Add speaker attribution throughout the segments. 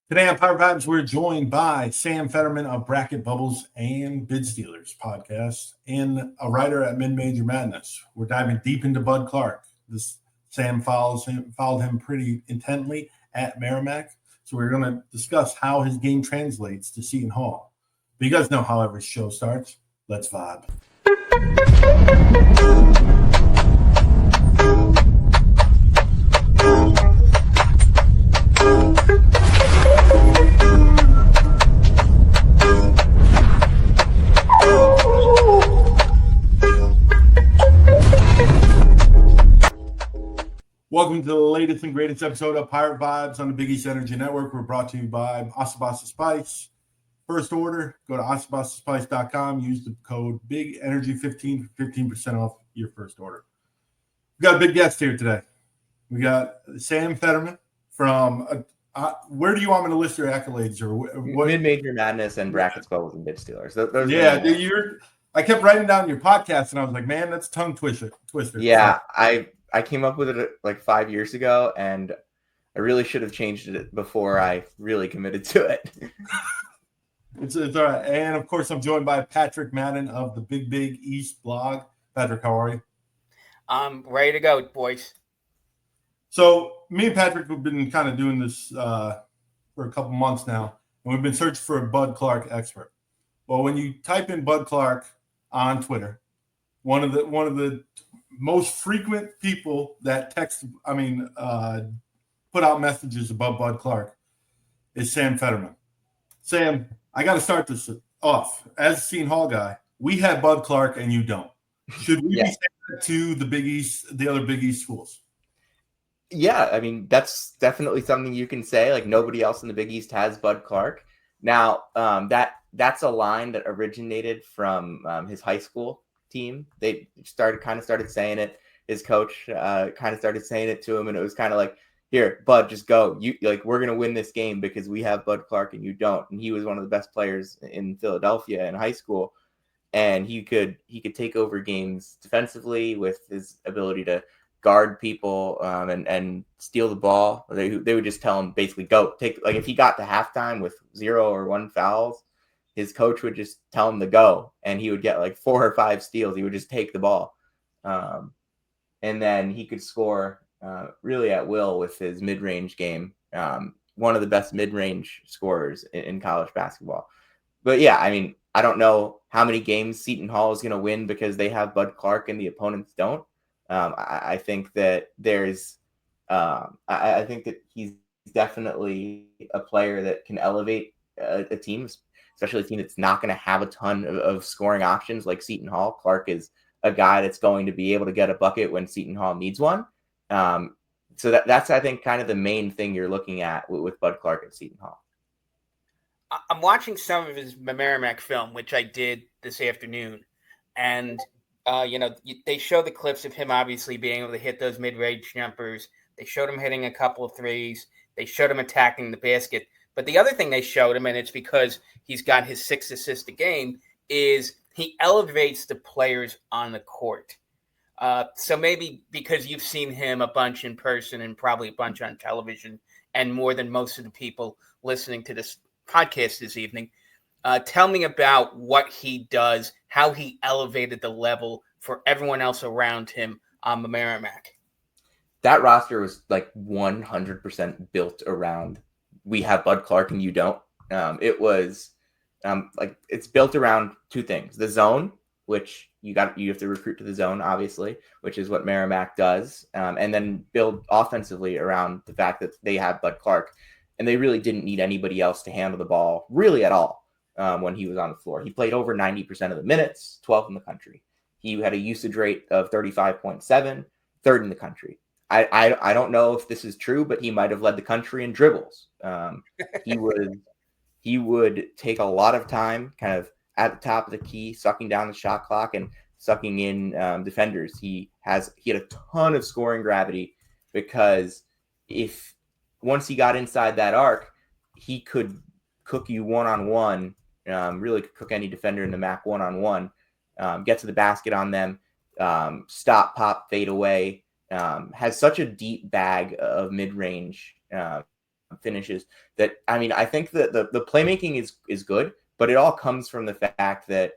Speaker 1: Today on Pirate Vibes, we're joined by Sam Federman of Bracket Bubbles and Bid Stealers podcast and a writer at Mid Major Madness. We're diving deep into Bud Clark. Sam followed him pretty intently at MAAC. So we're going to discuss how his game translates to Seton Hall. But you guys know how every show starts. Let's vibe. Welcome to the latest and greatest episode of Pirate Vibes on the Big East Energy Network. We're brought to you by Asabasa Spice. First order, go to asabasaspice.com. Use the code BIGENERGY15 for 15% off your first order. We got a big guest here today. We got Sam Federman from where do you want me to list your accolades or what?
Speaker 2: Mid-Major Madness and Brackets, Bubbles, and Bid Stealers.
Speaker 1: I kept writing down your podcast and I was like, man, that's tongue twister.
Speaker 2: Yeah, I came up with it like 5 years ago, and I really should have changed it before I really committed to it.
Speaker 1: It's all right. And, of course, I'm joined by Patrick Madden of the Big East blog. Patrick, how are you?
Speaker 3: I'm ready to go, boys.
Speaker 1: So me and Patrick have been kind of doing this for a couple months now, and we've been searching for a Bud Clark expert. Well, when you type in Bud Clark on Twitter, one of the most frequent people that put out messages about Bud Clark is Sam Federman. Sam, I got to start this off. As a Seton Hall guy, we have Bud Clark and you don't. Should we be saying that to the other Big East schools?
Speaker 2: Yeah, I mean, that's definitely something you can say. Like, nobody else in the Big East has Bud Clark. Now, that's a line that originated from his high school team. They started saying it. His coach kind of started saying it to him, and it was kind of like, here, Bud, just go. We're gonna win this game because we have Bud Clark and you don't. And he was one of the best players in Philadelphia in high school, and he could take over games defensively with his ability to guard people and steal the ball. They would just tell him basically go take. Like if he got to halftime with 0 or 1 fouls, his coach would just tell him to go, and he would get like 4 or 5 steals. He would just take the ball. And then he could score really at will with his mid-range game. One of the best mid-range scorers in college basketball. But yeah, I mean, I don't know how many games Seton Hall is going to win because they have Bud Clark and the opponents don't. I think that I think that he's definitely a player that can elevate a team, especially a team that's not going to have a ton of scoring options like Seton Hall. Clark is a guy that's going to be able to get a bucket when Seton Hall needs one. So that's, I think, kind of the main thing you're looking at with Bud Clark at Seton Hall.
Speaker 3: I'm watching some of his MAAC film, which I did this afternoon. And, they show the clips of him obviously being able to hit those mid-range jumpers. They showed him hitting a couple of threes. They showed him attacking the basket. But the other thing they showed him, and it's because he's got his 6 assists a game, is he elevates the players on the court. So maybe because you've seen him a bunch in person and probably a bunch on television and more than most of the people listening to this podcast this evening, tell me about what he does, how he elevated the level for everyone else around him on the MAAC.
Speaker 2: That roster was like 100% built around we have Bud Clark and you don't. It was it's built around 2 things: the zone, which you have to recruit to the zone, obviously, which is what MAAC does, and then build offensively around the fact that they have Bud Clark, and they really didn't need anybody else to handle the ball really at all when he was on the floor. He played over 90% of the minutes, 12th in the country. He had a usage rate of 35.7, 3rd in the country. I don't know if this is true, but he might have led the country in dribbles. He would take a lot of time kind of at the top of the key, sucking down the shot clock and sucking in defenders. He had a ton of scoring gravity because once he got inside that arc, he could cook you one-on-one, really could cook any defender in the MAAC one-on-one, get to the basket on them, stop, pop, fade away, has such a deep bag of mid-range finishes. That I mean, I think that the playmaking is good, but it all comes from the fact that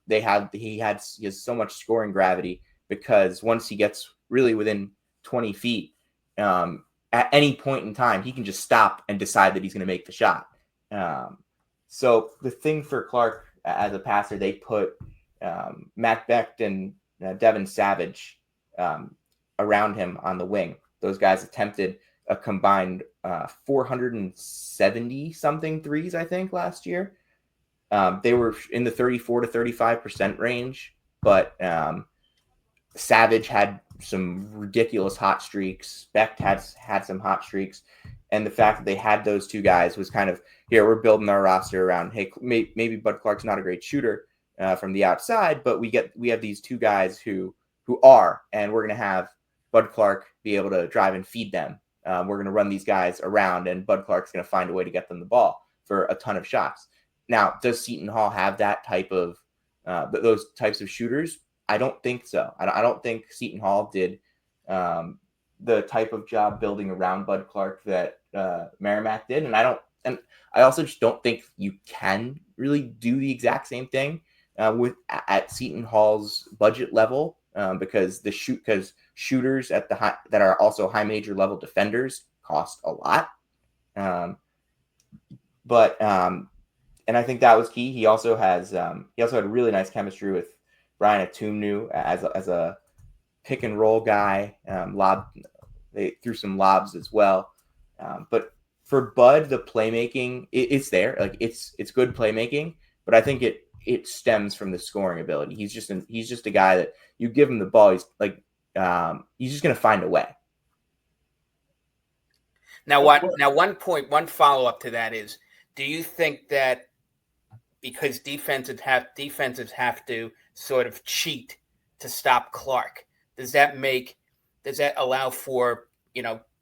Speaker 2: he has so much scoring gravity, because once he gets really within 20 feet, at any point in time, he can just stop and decide that he's going to make the shot. So the thing for Clark as a passer, they put Matt Becht and Devin Savage around him on the wing. Those guys attempted a combined 470 something threes, I think, last year. They were in the 34 to 35% range, but Savage had some ridiculous hot streaks. Becht had some hot streaks. And the fact that they had those two guys was kind of, here, we're building our roster around, hey, maybe Bud Clark's not a great shooter from the outside, but we have these two guys who are, and we're going to have Bud Clark be able to drive and feed them. We're going to run these guys around, and Bud Clark's going to find a way to get them the ball for a ton of shots. Now, does Seton Hall have that type of those types of shooters? I don't think so. I don't think Seton Hall did the type of job building around Bud Clark that MAAC did, and I also just don't think you can really do the exact same thing at Seton Hall's budget level, because shooters at the that are also high major level defenders cost a lot. And I think that was key. He also had really nice chemistry with Brian Atumnu as a pick and roll guy. They threw some lobs as well. But for Bud, the playmaking, it's there. Like it's good playmaking, but I think it stems from the scoring ability. He's just a guy that you give him the ball, he's just going to find a way.
Speaker 3: Now, one follow up to that is, do you think that because defenses have to sort of cheat to stop Clark, does that allow for,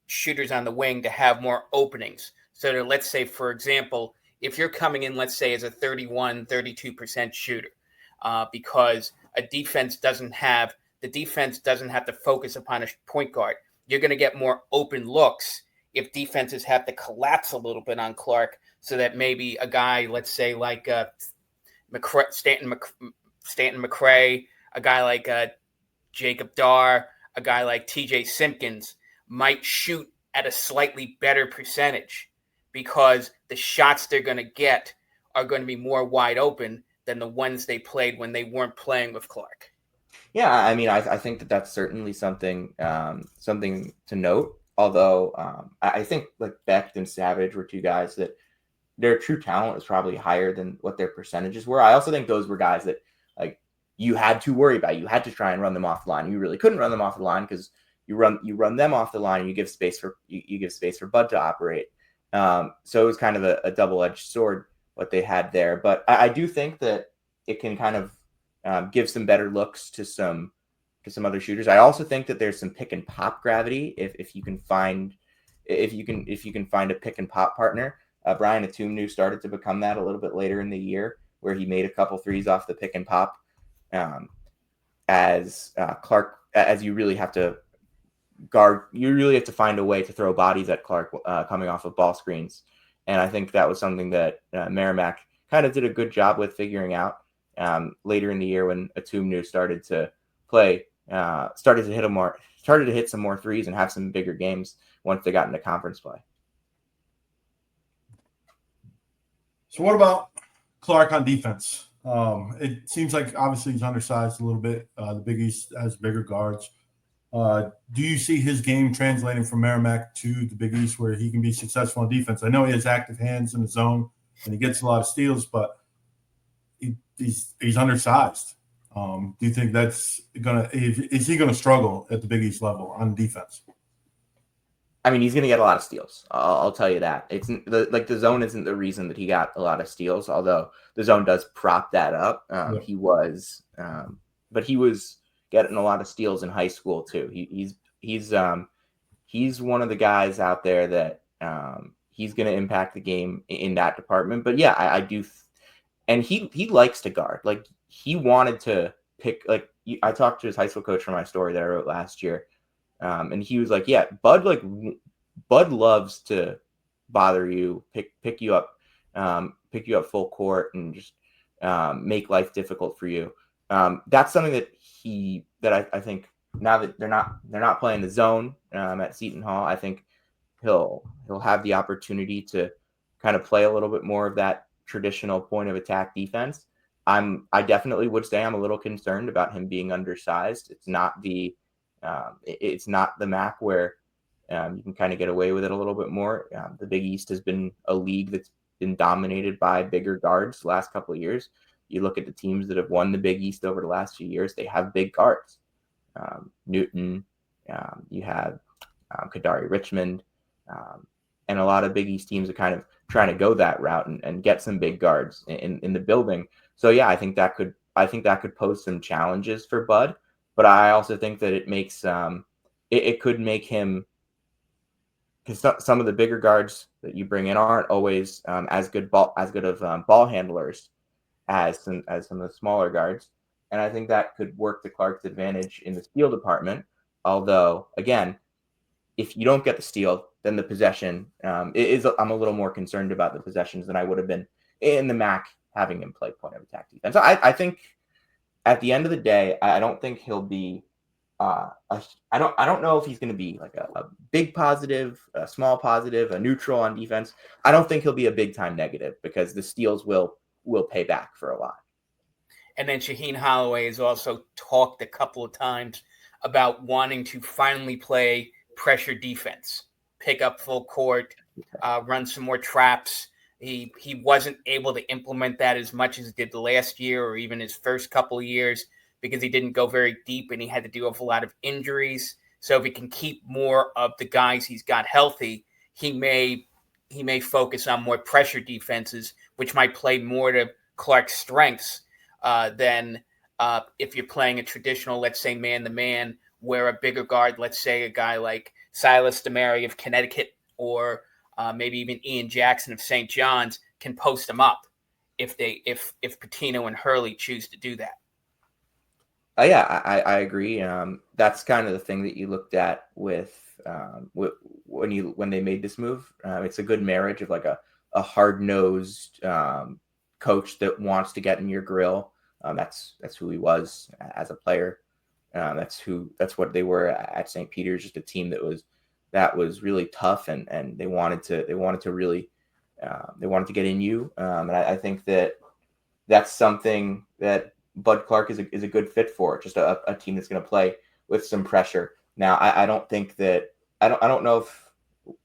Speaker 3: shooters on the wing to have more openings? So that, let's say, for example, if you're coming in, let's say, as a 32% shooter, because the defense doesn't have to focus upon a point guard, you're going to get more open looks if defenses have to collapse a little bit on Clark, so that maybe a guy, let's say, like Stanton McCray, a guy like Jacob Dar, a guy like TJ Simpkins might shoot at a slightly better percentage, because the shots they're going to get are going to be more wide open than the ones they played when they weren't playing with Clark.
Speaker 2: Yeah, I mean, I think that's certainly something to note. Although I think like Becht and Savage were two guys that their true talent was probably higher than what their percentages were. I also think those were guys that like you had to worry about. You had to try and run them off the line. You really couldn't run them off the line because you run them off the line and you give space for Bud to operate. So it was kind of a double-edged sword what they had there. But I do think that it can kind of give some better looks to some other shooters. I also think that there's some pick and pop gravity if you can find a pick and pop partner. Brian Atumnu started to become that a little bit later in the year, where he made a couple threes off the pick and pop. As Clark, as you really have to guard, you really have to find a way to throw bodies at Clark coming off of ball screens. And I think that was something that MAAC kind of did a good job with figuring out later in the year when Atumnu started to play, started to hit some more threes and have some bigger games once they got into conference play.
Speaker 1: So what about Clark on defense? It seems like obviously he's undersized a little bit. The Big East has bigger guards. Do you see his game translating from MAAC to the Big East where he can be successful on defense? I know he has active hands in the zone and he gets a lot of steals, but he's undersized. Do you think is he gonna struggle at the Big East level on defense?
Speaker 2: I mean, he's going to get a lot of steals. I'll tell you that. It's the zone isn't the reason that he got a lot of steals, although the zone does prop that up. Yeah. He was getting a lot of steals in high school too. He's one of the guys out there that he's going to impact the game in that department. But yeah, I do, and he likes to guard. Like he wanted to pick. Like I talked to his high school coach for my story that I wrote last year. And he was like, yeah, Bud loves to bother you, pick you up full court, and just make life difficult for you. That's something that I think now that they're not playing the zone at Seton Hall, I think he'll have the opportunity to kind of play a little bit more of that traditional point of attack defense. I definitely would say I'm a little concerned about him being undersized. It's not the MAAC where you can kind of get away with it a little bit more. The Big East has been a league that's been dominated by bigger guards the last couple of years. You look at the teams that have won the Big East over the last few years, they have big guards. Newton, you have Kadari Richmond, and a lot of Big East teams are kind of trying to go that route and get some big guards in the building. So yeah, I think that could pose some challenges for Bud, but I also think that it makes it could make him, because some of the bigger guards that you bring in aren't always as good of ball handlers as some of the smaller guards, and I think that could work to Clark's advantage in the steal department. Although, again, if you don't get the steal, then the possession I'm a little more concerned about the possessions than I would have been in the MAAC having him play point of attack defense. So I think at the end of the day, I don't think he'll be. I don't know if he's going to be like a big positive, a small positive, a neutral on defense. I don't think he'll be a big time negative because the steals will pay back for a lot.
Speaker 3: And then Shaheen Holloway has also talked a couple of times about wanting to finally play pressure defense, pick up full court, run some more traps. He wasn't able to implement that as much as he did the last year or even his first couple of years because he didn't go very deep and he had to deal with a lot of injuries. So if he can keep more of the guys he's got healthy, he may focus on more pressure defenses, which might play more to Clark's strengths than if you're playing a traditional, let's say, man-to-man, where a bigger guard, let's say a guy like Silas DeMary of Connecticut or maybe even Ian Jackson of St. John's can post them up if Pitino and Hurley choose to do that.
Speaker 2: Yeah, I agree. That's kind of the thing that you looked at with when they made this move. It's a good marriage of like a hard-nosed coach that wants to get in your grill. That's who he was as a player. That's what they were at St. Peter's, just a team that was really tough and they wanted to really get in you. And I think that's something that Bud Clark is a good fit for, just a team that's going to play with some pressure. Now, I don't think that I don't know if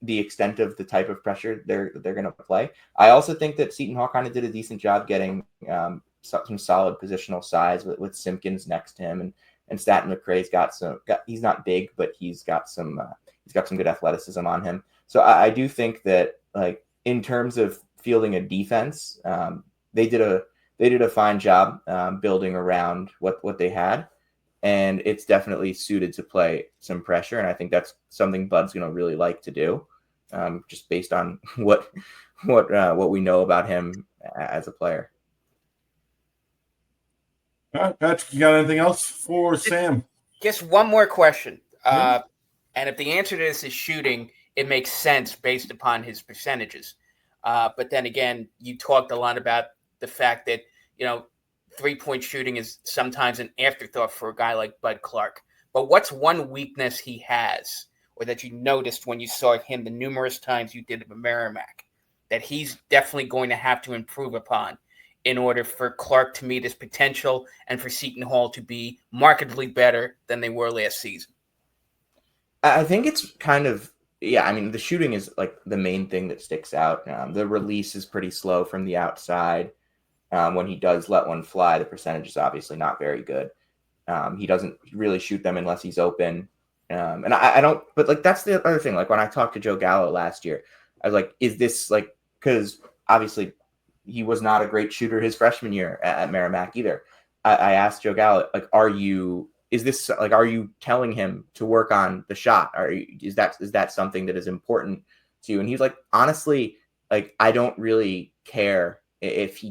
Speaker 2: the extent of the type of pressure they're going to play. I also think that Seton Hall kind of did a decent job getting some solid positional size with Simpkins next to him, and Staten McRae's he's not big, but he's got some good athleticism on him. So I do think that, like, in terms of fielding a defense, they did a fine job building around what they had, and it's definitely suited to play some pressure. And I think that's something Bud's going to really like to do, just based on what we know about him as a player.
Speaker 1: All right, Patrick, you got anything else for Sam?
Speaker 3: Just one more question. And if the answer to this is shooting, it makes sense based upon his percentages. But then again, you talked a lot about the fact that, three-point shooting is sometimes an afterthought for a guy like Bud Clark. But what's one weakness he has, or that you noticed when you saw him the numerous times you did at Merrimack, that he's definitely going to have to improve upon in order for Clark to meet his potential and for Seton Hall to be markedly better than they were last season?
Speaker 2: I think it's kind of, the shooting is like the main thing that sticks out. The release is pretty slow from the outside. When he does let one fly, the percentage is obviously not very good. He doesn't really shoot them unless he's open. And I don't, but like, that's the other thing. Like when I talked to Joe Gallo last year, I was like, is this like, because obviously he was not a great shooter his freshman year at Merrimack either. I asked Joe Gallo, like, are you telling him to work on the shot? Is that something that is important to you? And he's like, honestly, like, I don't really care if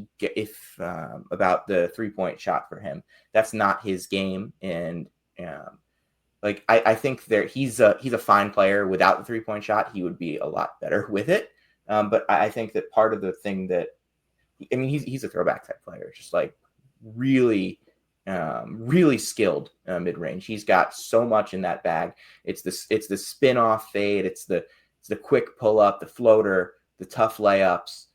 Speaker 2: about the 3-point shot for him. That's not his game. And I think he's a fine player. Without the 3-point shot, he would be a lot better with it. But I think that part of the thing that, I mean, he's a throwback type player, just like really, really skilled mid range. He's got so much in that bag. It's the spin off fade. It's the quick pull up, the floater, the tough layups.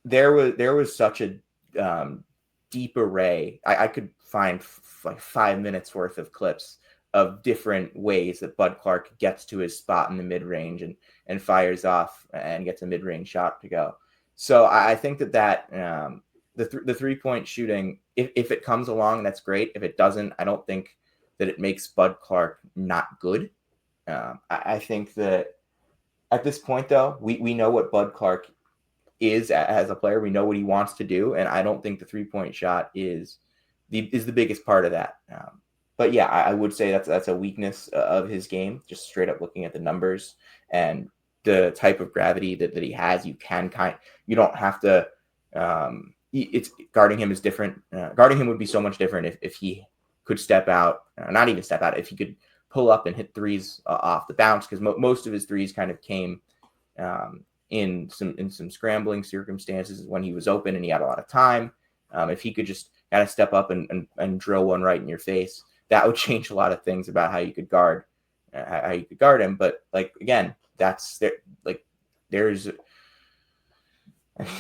Speaker 2: There was such a deep array. I could find like 5 minutes worth of clips of different ways that Bud Clark gets to his spot in the mid range and fires off and gets a mid range shot to go. So I think that the 3-point shooting, if it comes along, that's great. If it doesn't, I don't think that it makes Bud Clark not good. I think that at this point, though, we know what Bud Clark is as a player. We know what he wants to do, and I don't think the 3-point shot is the biggest part of that. But yeah, I would say that's a weakness of his game. Just straight up looking at the numbers and the type of gravity that he has, you don't have to. It's guarding him is different. Guarding him would be so much different if he could step out, not even step out, if he could pull up and hit threes off the bounce, because most of his threes kind of came in some scrambling circumstances when he was open and he had a lot of time. If he could just kind of step up and drill one right in your face, that would change a lot of things about how you could guard him. But like, again, there's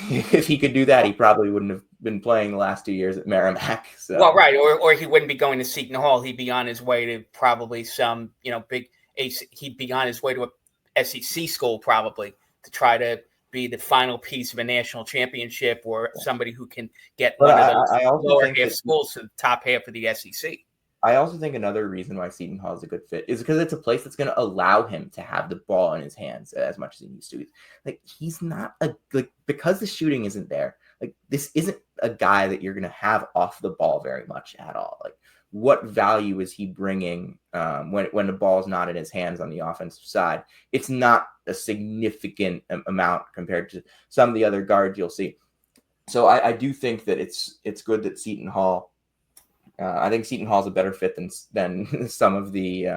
Speaker 2: if he could do that, he probably wouldn't have been playing the last 2 years at MAAC. So.
Speaker 3: Well, right, or he wouldn't be going to Seton Hall. He'd be on his way to probably some, big. He'd be on his way to a SEC school probably to try to be the final piece of a national championship, or somebody who can get one of those lower half schools to the top half of the SEC.
Speaker 2: I also think another reason why Seton Hall is a good fit is because it's a place that's going to allow him to have the ball in his hands as much as he used to. Like, he's not because the shooting isn't there. Like, this isn't a guy that you're going to have off the ball very much at all. Like, what value is he bringing when the ball is not in his hands on the offensive side? It's not a significant amount compared to some of the other guards you'll see. So I do think that it's good that Seton Hall. I think Seton Hall's a better fit than some of the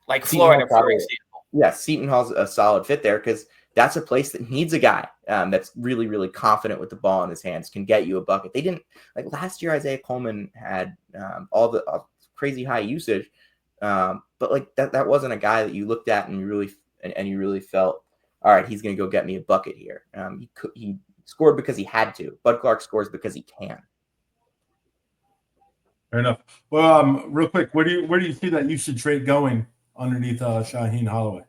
Speaker 3: like Florida, for example.
Speaker 2: Yeah, Seton Hall's a solid fit there because that's a place that needs a guy that's really, really confident with the ball in his hands, can get you a bucket. They didn't like last year. Isaiah Coleman had all the crazy high usage, but like that wasn't a guy that you looked at and you really felt, all right, he's going to go get me a bucket here. He scored because he had to. Bud Clark scores because he can.
Speaker 1: Fair enough. Well, real quick, where do you see that usage rate going underneath Shaheen Holloway?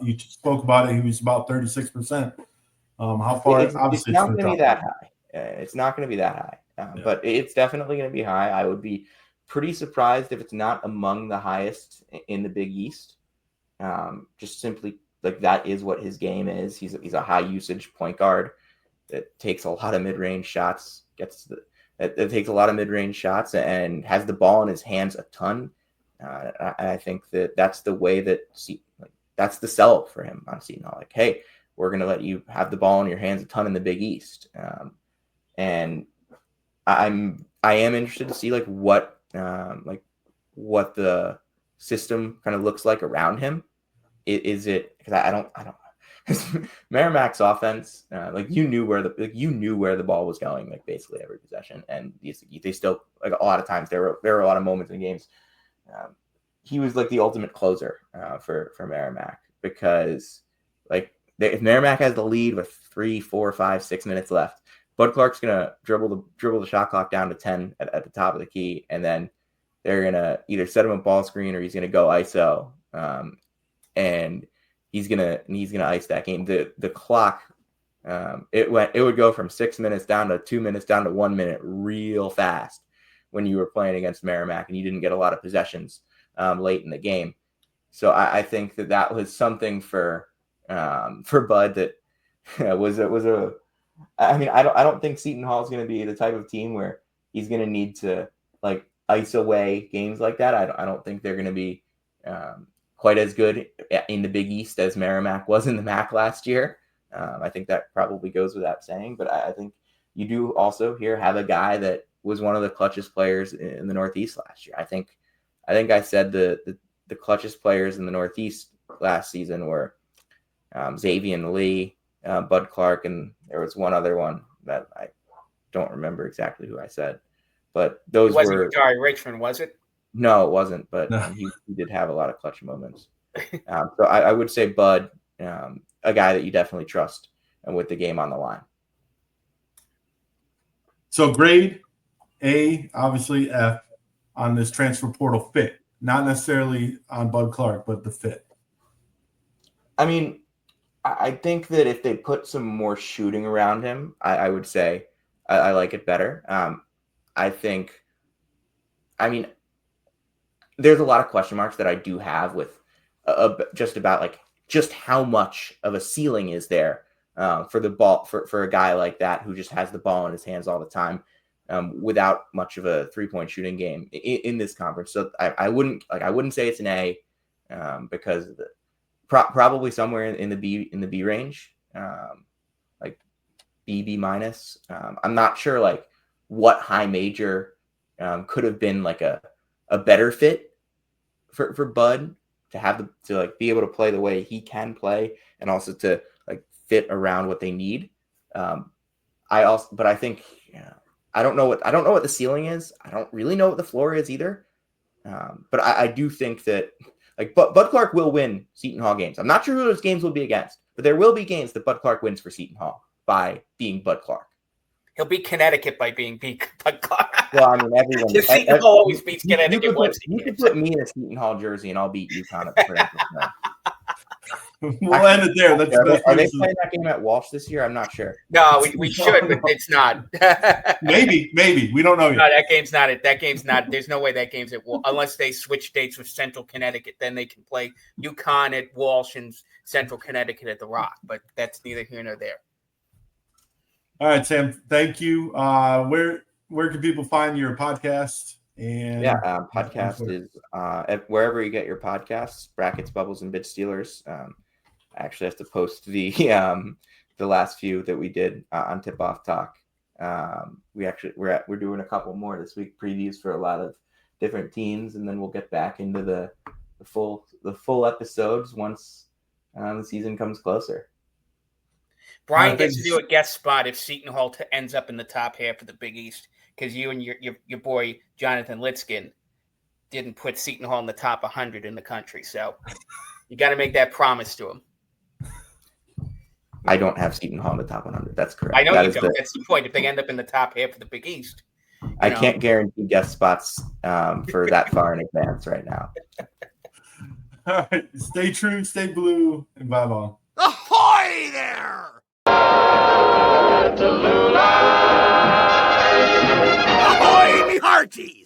Speaker 1: You spoke about it. He was about 36%. How far?
Speaker 2: It's not going to be that high. It's not going to be that high, but it's definitely going to be high. I would be pretty surprised if it's not among the highest in the Big East. Just simply like that is what his game is. He's a high usage point guard that takes a lot of mid-range shots, that takes a lot of mid-range shots and has the ball in his hands a ton. I think that's the way that that's the sell for him on Seton Hall. Like, hey, we're going to let you have the ball in your hands a ton in the Big East. And I am interested to see what the system kind of looks like around him. Is it, because I don't MAAC's offense, you knew where the ball was going, like basically every possession, and they still, like, a lot of times there were a lot of moments in games. He was like the ultimate closer for MAAC, because if MAAC has the lead with 3, 4, 5, 6 minutes left, Bud Clark's gonna dribble the shot clock down to 10 at the top of the key, and then they're gonna either set him a ball screen or he's gonna go ISO, and he's gonna ice that game. The clock, it would go from 6 minutes down to 2 minutes down to 1 minute real fast when you were playing against MAAC and you didn't get a lot of possessions late in the game. So I think that was something for Bud that was a. I mean, I don't think Seton Hall is going to be the type of team where he's going to need to ice away games like that. I don't think they're going to be quite as good in the Big East as MAAC was in the MAAC last year. I think that probably goes without saying, but I think you do also here have a guy that was one of the clutchest players in the Northeast last year. I think I said the clutchest players in the Northeast last season were Xavier Lee, Bud Clark, and there was one other one that I don't remember exactly who I said. But those
Speaker 3: it wasn't
Speaker 2: were
Speaker 3: Jari Richmond, was it?
Speaker 2: No, it wasn't. But
Speaker 1: No.
Speaker 2: he did have a lot of clutch moments. So I would say Bud, a guy that you definitely trust, and with the game on the line.
Speaker 1: So grade A, obviously F on this transfer portal fit, not necessarily on Bud Clark, but the fit.
Speaker 2: I mean, I think that if they put some more shooting around him, I would say I like it better. I mean, there's a lot of question marks that I do have with just about like just how much of a ceiling is there for the ball for a guy like that who just has the ball in his hands all the time without much of a 3-point shooting game in this conference. So I wouldn't say it's an A because probably somewhere in the B range, like B minus. I'm not sure like what high major could have been like a better fit for Bud to like be able to play the way he can play and also to like fit around what they need. But I think I don't know what the ceiling is. I don't really know what the floor is either. But I do think that like Bud Clark will win Seton Hall games. I'm not sure who those games will be against, but there will be games that Bud Clark wins for Seton Hall by being Bud Clark.
Speaker 3: He'll beat Connecticut by being beat Bud Clark.
Speaker 2: Well, I mean, everyone.
Speaker 3: Seton Hall always beats Connecticut.
Speaker 2: You can put me in a Seton Hall jersey, and I'll beat UConn at the Prudential Center.
Speaker 1: We'll end it there.
Speaker 2: Are they playing that game at Walsh this year? I'm not sure.
Speaker 3: No, we should, but it's not.
Speaker 1: maybe we don't know yet.
Speaker 3: No, that game's not it. That game's not. There's no way that game's at Walsh unless they switch dates with Central Connecticut. Then they can play UConn at Walsh and Central Connecticut at the Rock. But that's neither here nor there.
Speaker 1: All right, Sam. Thank you. Where can people find your podcast? And
Speaker 2: podcast is wherever you get your podcasts. Brackets, Bubbles, and Bid Stealers. I actually have to post the last few that we did on Tip Off Talk. We're doing a couple more this week, previews for a lot of different teams, and then we'll get back into the full episodes once the season comes closer.
Speaker 3: Brian gets to do a guest spot if Seton Hall ends up in the top half of the Big East, because you and your boy Jonathan Litzkin didn't put Seton Hall in the top 100 in the country. So you got to make that promise to him.
Speaker 2: I don't have Seton Hall in the top 100. That's correct.
Speaker 3: I know you don't. That's the point. If they end up in the top half of the Big East.
Speaker 2: I can't guarantee guest spots for that far in advance right now.
Speaker 1: All right. Stay true, stay blue, and bye bye.
Speaker 4: Ahoy there! Ahoy, me hearties!